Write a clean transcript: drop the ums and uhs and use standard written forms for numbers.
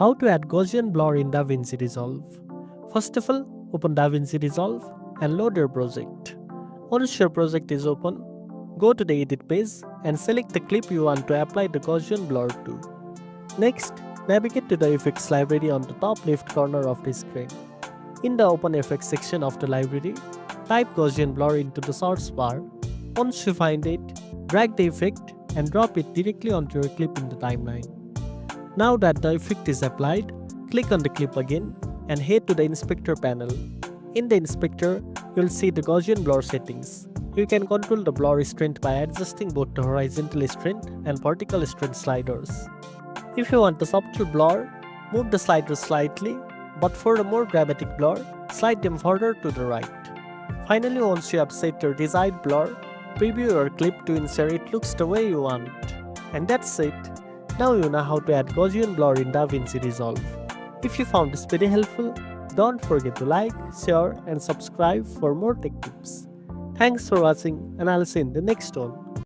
How to add Gaussian blur in DaVinci Resolve. First of all, open DaVinci Resolve and load your project. Once your project is open, go to the edit page and select the clip you want to apply the Gaussian blur to. Next, navigate to the effects library on the top left corner of the screen. In the open effects section of the library, type Gaussian blur into the search bar. Once you find it, drag the effect and drop it directly onto your clip in the timeline. Now that the effect is applied, click on the clip again and head to the inspector panel. In the inspector, you'll see the Gaussian blur settings. You can control the blur strength by adjusting both the horizontal strength and vertical strength sliders. If you want a subtle blur, move the sliders slightly, but for a more dramatic blur, slide them further to the right. Finally, once you have set your desired blur, preview your clip to ensure it looks the way you want. And that's it. Now you know how to add Gaussian blur in DaVinci Resolve. If you found this video helpful, don't forget to like, share and subscribe for more tech tips. Thanks for watching and I'll see you in the next one.